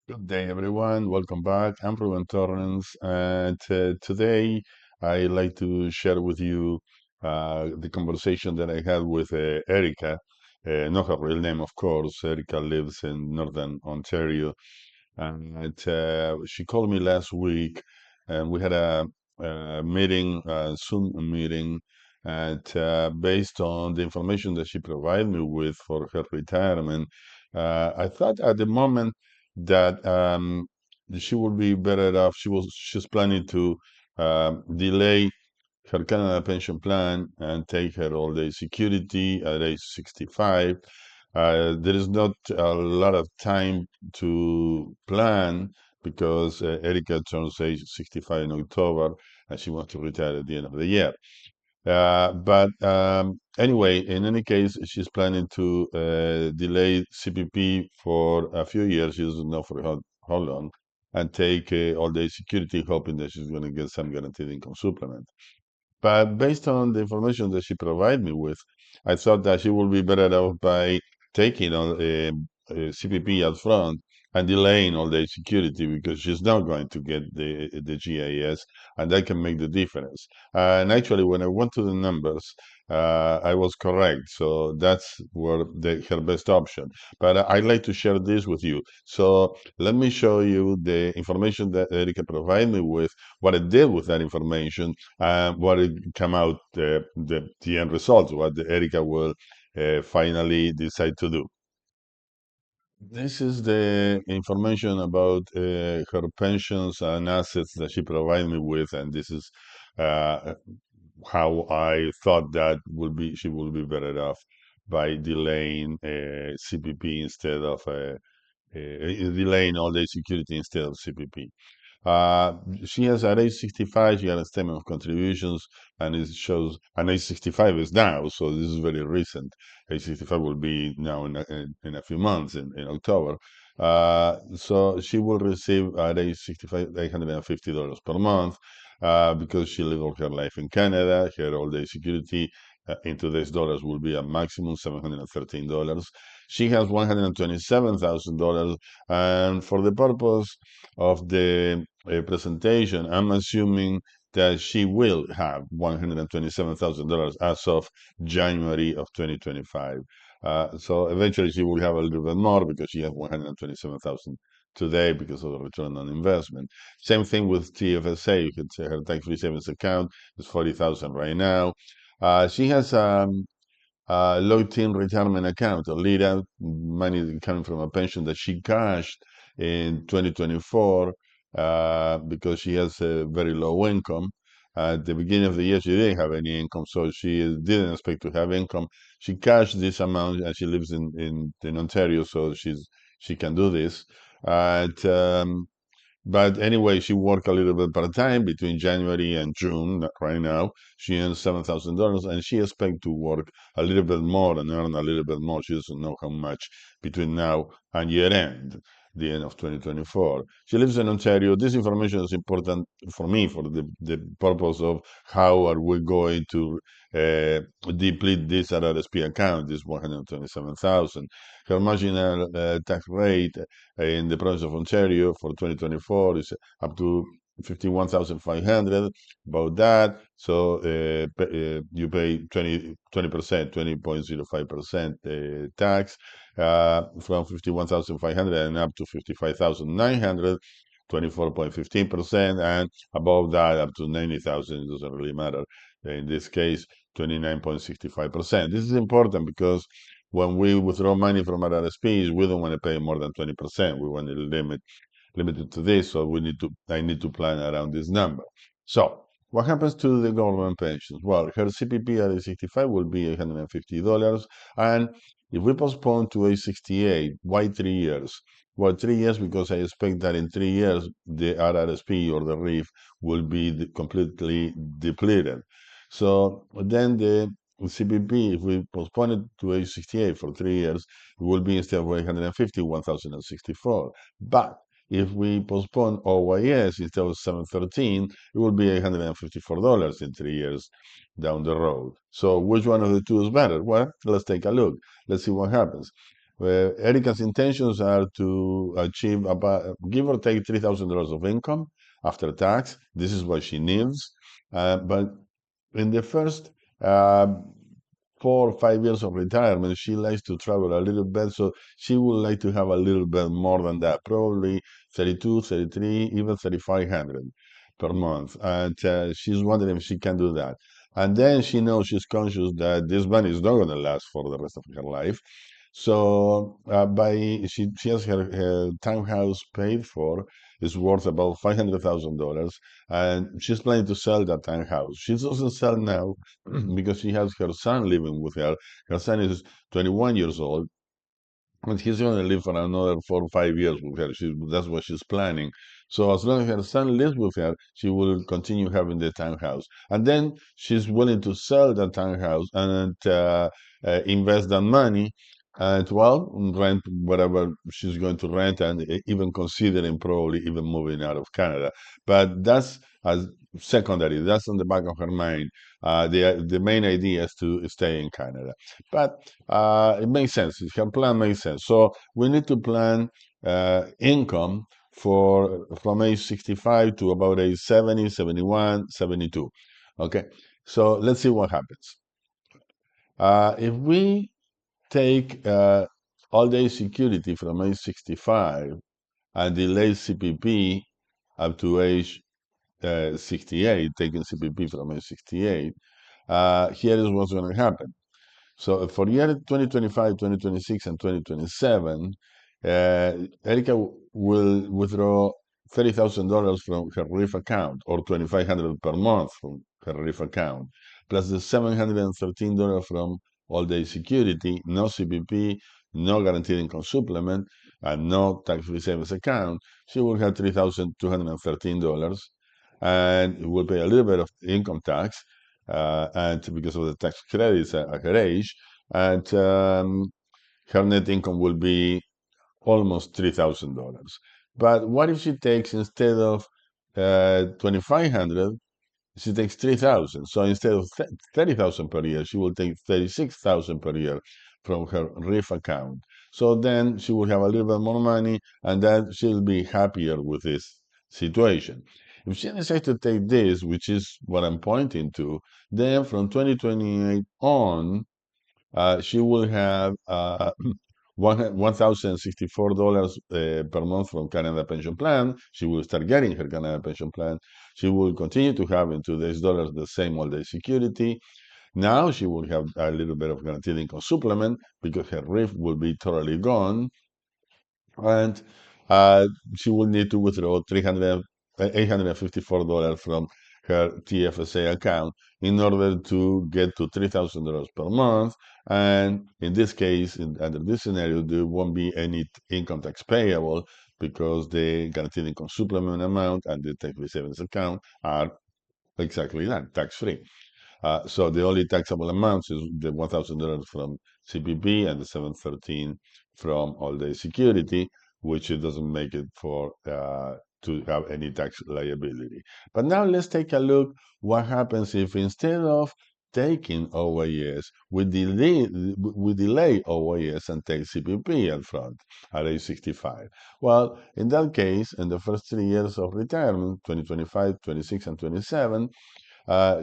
Good day, everyone. Welcome back. I'm Ruben Torrens, and today I like to share with you the conversation that I had with Erica. Not her real name, of course. Erica lives in Northern Ontario, and she called me last week, and we had a meeting, a Zoom meeting, and based on the information that she provided me with for her retirement, I thought at the moment that she would be better off. She's planning to delay her Canada pension plan and take her all day security at age 65. There is not a lot of time to plan because Erica turns age 65 in October and she wants to retire at the end of the year. But anyway, in any case, she's planning to delay CPP for a few years. She doesn't know for how long, and take all day security, hoping that she's going to get some guaranteed income supplement. But based on the information that she provided me with, I thought that she would be better off by taking on CPP up front and delaying all the security because she's not going to get the GIS, and that can make the difference. And actually, when I went to the numbers, I was correct. So that's where her best option. But I'd like to share this with you. So let me show you the information that Erica provided me with, what I did with that information, what it come out the end result, what Erica will finally decide to do. This is the information about her pensions and assets that she provided me with, and this is uh, how I thought that would be she will be better off by delaying CPP instead of delaying all day security instead of CPP. Uh, she has at age 65, she had a statement of contributions, and it shows, and age 65 is now, so this is very recent. Age 65 will be now in a few months, in October. So she will receive at age 65 $850 per month because she lived all her life in Canada. Her all day security in today's dollars will be a maximum $713. She has $127,000, and for the purpose of the presentation, I'm assuming that she will have $127,000 as of January of 2025. So eventually she will have a little bit more because she has 127,000 today because of the return on investment. Same thing with TFSA. You could say her tax-free savings account is 40,000 right now. She has low-teen retirement account, a LIRA, money coming from a pension that she cashed in 2024 because she has a very low income. At the beginning of the year, she didn't have any income, so she didn't expect to have income. She cashed this amount, and she lives in Ontario, so she can do this. And but anyway, she worked a little bit part time between January and June. Right now, she earns $7,000, and she expects to work a little bit more and earn a little bit more. She doesn't know how much between now and year end, the end of 2024. She lives in Ontario. This information is important for me for the purpose of how are we going to uh, deplete this RRSP account, this 127,000. Her marginal tax rate in the province of Ontario for 2024 is up to 51,500. About that, so you pay 20%, 20.05% tax from 51,500 and up to 55,900. 24.15%, and above that up to 90,000, it doesn't really matter. In this case, 29.65%. This is important because when we withdraw money from our RSPs, we don't want to pay more than 20%. We want to limit it to this, so I need to plan around this number. So what happens to the government pensions? Well, her CPP at age 65 will be $850, and if we postpone to age 68, why 3 years? Well, 3 years because I expect that in 3 years the RRSP or the RIF will be completely depleted. So then the CPP, if we postpone it to age 68 for 3 years, it will be instead of 850, 1,064. But if we postpone OAS instead of 713, it will be $854 in 3 years down the road. So which one of the two is better? Well, let's take a look. Let's see what happens. Erica's intentions are to achieve about, give or take, $3,000 of income after tax. This is what she needs. But in the first uh, 4 or 5 years of retirement, she likes to travel a little bit. So she would like to have a little bit more than that, probably 32, 33, even 3,500 per month. And she's wondering if she can do that. And then she knows, she's conscious that this money is not going to last for the rest of her life. So she has her townhouse paid for. Is worth about $500,000, and she's planning to sell that townhouse. She doesn't sell now because she has her son living with her. Her son is 21 years old, and he's going to live for another 4 or 5 years with her. That's what she's planning. So as long as her son lives with her, she will continue having the townhouse. And then she's willing to sell the townhouse and invest that money and, well, rent whatever she's going to rent, and even considering probably even moving out of Canada. But that's as secondary. That's on the back of her mind. The main idea is to stay in Canada. But it makes sense. Her plan makes sense. So we need to plan income for from age 65 to about age 70, 71, 72. Okay, so let's see what happens. If we take all-day security from age 65 and delay CPP up to age 68, taking CPP from age 68, here is what's going to happen. So for year 2025, 2026, and 2027, Erica will withdraw $30,000 from her RIF account, or $2,500 per month from her RIF account, plus the $713 from all-day security, no CPP, no guaranteed income supplement, and no tax-free savings account. She will have $3,213, and will pay a little bit of income tax, and because of the tax credits at her age, and her net income will be almost $3,000. But what if she takes, instead of 2,500, she takes 3,000? So instead of 30,000 per year, she will take 36,000 per year from her RIF account. So then she will have a little bit more money, and then she'll be happier with this situation. If she decides to take this, which is what I'm pointing to, then from 2028 on, she will have $1,064 per month from Canada Pension Plan. She will start getting her Canada Pension Plan. She will continue to have in today's dollars the same all-day security. Now she will have a little bit of guaranteed income supplement because her RIF will be totally gone, and uh, she will need to withdraw $854 from her TFSA account in order to get to $3,000 per month. And in this case, under this scenario, there won't be any income tax payable because the guaranteed income supplement amount and the tax-free savings account are exactly that, tax-free. So the only taxable amounts is the $1,000 from CPP and the 713 from all-day security, which it doesn't make it for to have any tax liability. But now let's take a look what happens if, instead of taking OAS, we delay OAS and take CPP up front at age 65. Well, in that case, in the first 3 years of retirement, 2025, 26, and 27,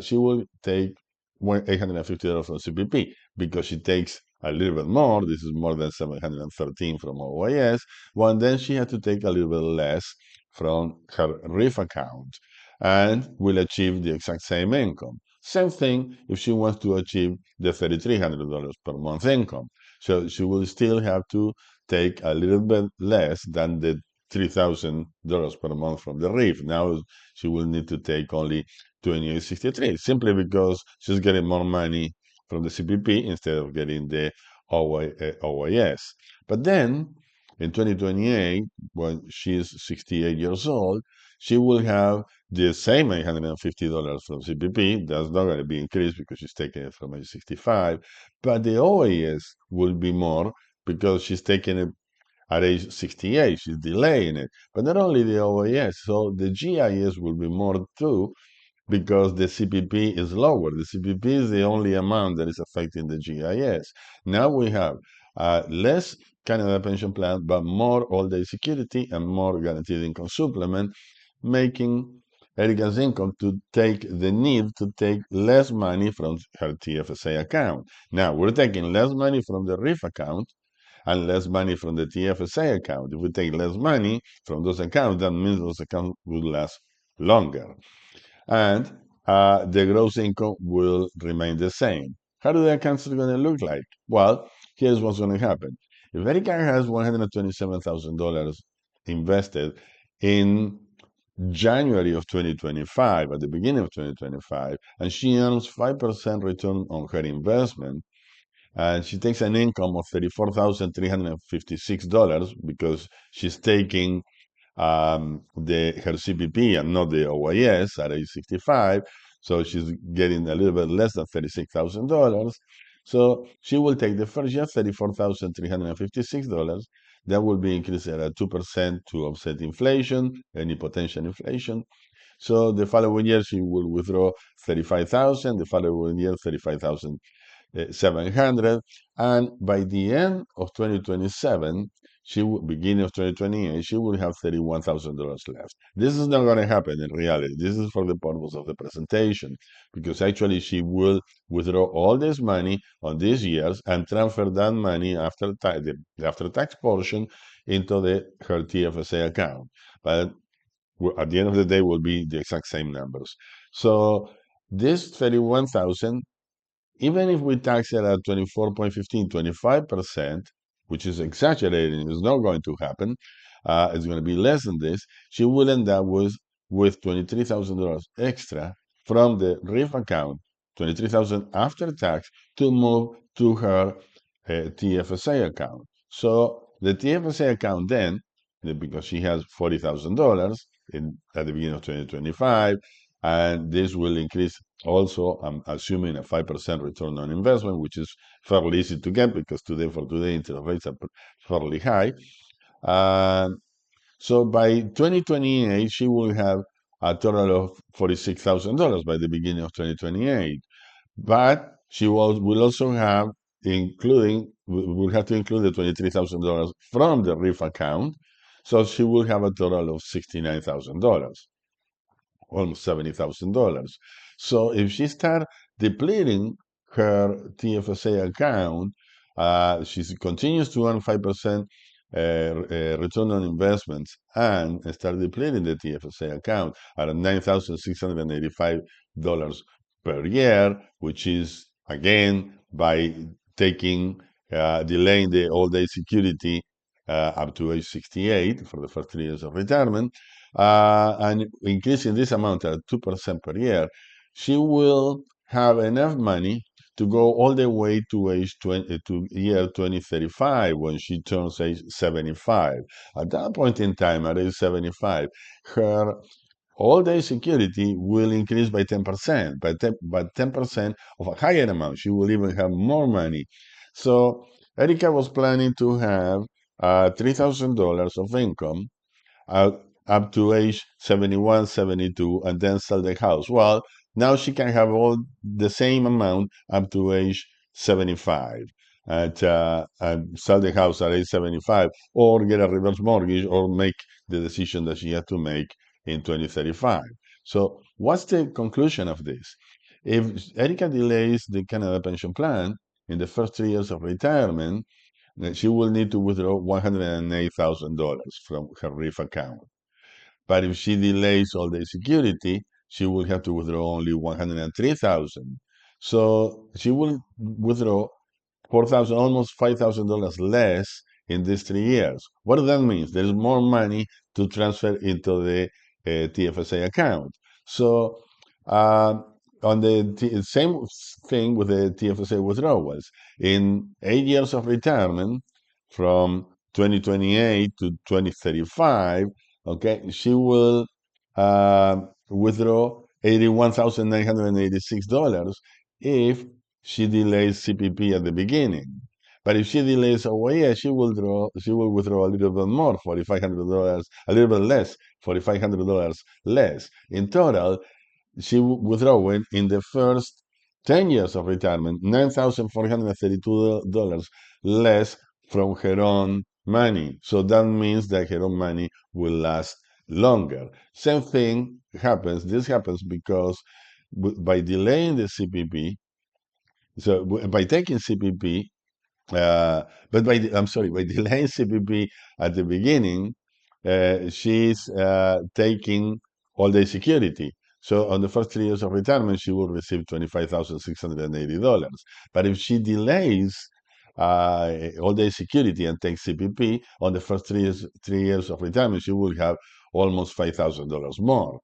she will take $850 from CPP because she takes a little bit more. This is more than 713 from OAS. Well, then she had to take a little bit less from her RIF account and will achieve the exact same income. Same thing if she wants to achieve the $3,300 per month income. So she will still have to take a little bit less than the $3,000 per month from the RIF. Now she will need to take only 2863, simply because she's getting more money from the CPP instead of getting the OAS. But then in 2028, when she's 68 years old, she will have the same $850 from CPP. That's not going to be increased because she's taking it from age 65, but the OAS will be more because she's taking it at age 68. She's delaying it. But not only the OAS, so the GIS will be more too, because the CPP is lower. The CPP is the only amount that is affecting the GIS. Now we have less Canada pension plan, but more all-day security and more guaranteed income supplement, making Erica's income to take the need to take less money from her TFSA account. Now, we're taking less money from the RIF account and less money from the TFSA account. If we take less money from those accounts, that means those accounts will last longer. And the gross income will remain the same. How do the accounts going to look like? Well, here's what's going to happen. If Erica has $127,000 invested in January of 2025, at the beginning of 2025, and she earns 5% return on her investment, and she takes an income of $34,356 because she's taking her CPP and not the OAS at age 65. So she's getting a little bit less than $36,000. So she will take the first year $34,356. That will be increased at 2% to offset inflation, any potential inflation. So the following year she will withdraw 35,000. The following year 35,700, and by the end of 2027, beginning of 2028, she will have $31,000 left. This is not going to happen in reality. This is for the purpose of the presentation, because actually she will withdraw all this money on these years and transfer that money after the after tax portion into her TFSA account. But at the end of the day, will be the exact same numbers. So this 31,000, even if we tax it at 24.15, 25%, which is exaggerating, it's not going to happen, it's going to be less than this, she will end up with $23,000 extra from the RIF account, 23,000 after tax, to move to her TFSA account. So the TFSA account then, because she has $40,000 at the beginning of 2025, and this will increase also, I'm assuming a 5% return on investment, which is fairly easy to get because for today interest rates are fairly high. So by 2028, she will have a total of $46,000 by the beginning of 2028. But she will also have, will have to include the $23,000 from the RIF account. So she will have a total of $69,000, almost $70,000. So if she starts depleting her TFSA account, she continues to earn 5% return on investments and start depleting the TFSA account at $9,685 per year, which is, again, by delaying the all-day security up to age 68 for the first 3 years of retirement, and increasing this amount at 2% per year, she will have enough money to go all the way to year 2035 when she turns age 75. At that point in time, at age 75, her all-day security will increase by 10%, but 10% of a higher amount. She will even have more money. So Erica was planning to have $3,000 of income up to age 71, 72, and then sell the house. Well, now she can have all the same amount up to age 75 and sell the house at age 75, or get a reverse mortgage, or make the decision that she had to make in 2035. So what's the conclusion of this? If Erica delays the Canada pension plan in the first 3 years of retirement, she will need to withdraw $108,000 from her RIF account. But if she delays all the security, she will have to withdraw only 103,000. So she will withdraw 4,000, almost $5,000 less in these 3 years. What does that mean? There's more money to transfer into the TFSA account. So on the same thing with the TFSA withdrawals. In 8 years of retirement, from 2028 to 2035, okay, she will withdraw $81,986 if she delays CPP at the beginning. But if she delays OAS, she will withdraw a little bit more, $4,500, a little bit less, $4,500 less. In total, she withdrawing in the first 10 years of retirement $9,432 less from her own money. So that means that her own money will last longer. Same thing happens. This happens because by delaying the CPP, so by taking CPP, but I'm sorry, by delaying CPP at the beginning, she's taking all-day security. So on the first 3 years of retirement, she will receive $25,680. But if she delays all-day security and takes CPP, on the first 3 years of retirement, she will have almost $5,000 more.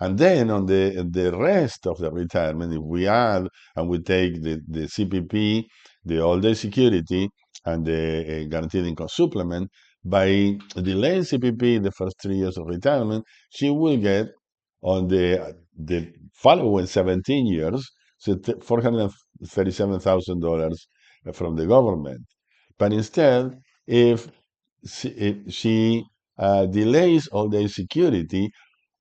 And then on the rest of the retirement, if we add and we take the CPP, the all-day security, and the guaranteed income supplement, by delaying CPP the first 3 years of retirement, she will get on the following 17 years, so $437,000 from the government. But instead, if she delays all-day security,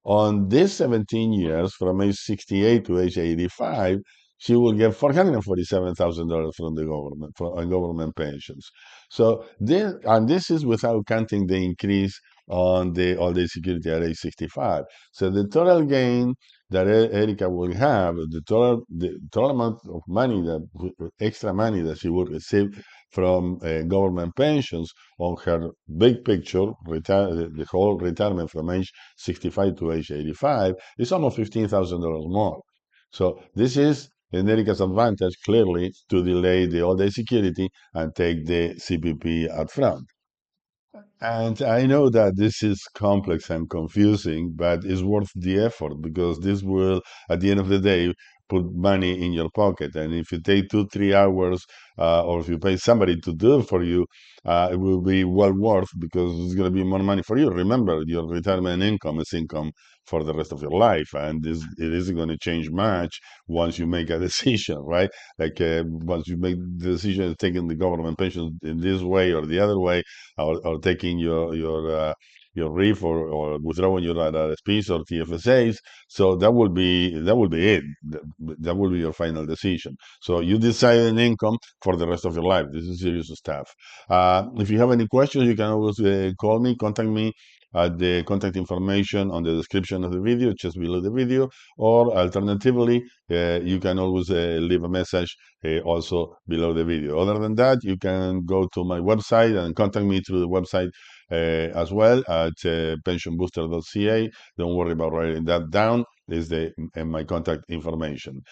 on these 17 years, from age 68 to age 85, she will get $447,000 from the government, from government pensions. So this is without counting the increase on the all-day security at age 65. So the total gain that Erica will have, the total amount of money, extra money that she will receive from government pensions on her big picture, the whole retirement from age 65 to age 85, is almost $15,000 more. So this is America's advantage, clearly, to delay the all-day security and take the CPP upfront. And I know that this is complex and confusing, but it's worth the effort because this will, at the end of the day, put money in your pocket. And if you take 2, 3 hours, or if you pay somebody to do it for you, it will be well worth because it's going to be more money for you. Remember, your retirement income is income for the rest of your life, and it isn't going to change much once you make a decision, right? Like once you make the decision of taking the government pension in this way or the other way, or taking your RIF or withdrawing your RRSPs or TFSAs. So that will be it. That will be your final decision. So you decide an income for the rest of your life. This is serious stuff. If you have any questions, you can always call me, contact me at the contact information on the description of the video, just below the video, or alternatively, you can always leave a message also below the video. Other than that, you can go to my website and contact me through the website as well at pensionbooster.ca. Don't worry about writing that down. Is my contact information.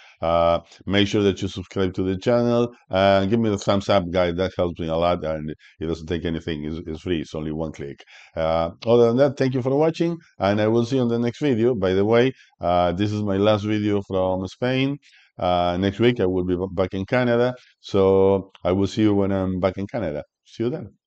Make sure that you subscribe to the channel and give me the thumbs up, guys. That helps me a lot, and it doesn't take anything. It's free. It's only one click. Other than that, thank you for watching, and I will see you on the next video. By the way, this is my last video from Spain. Next week I will be back in Canada, so I will see you when I'm back in Canada. See you then.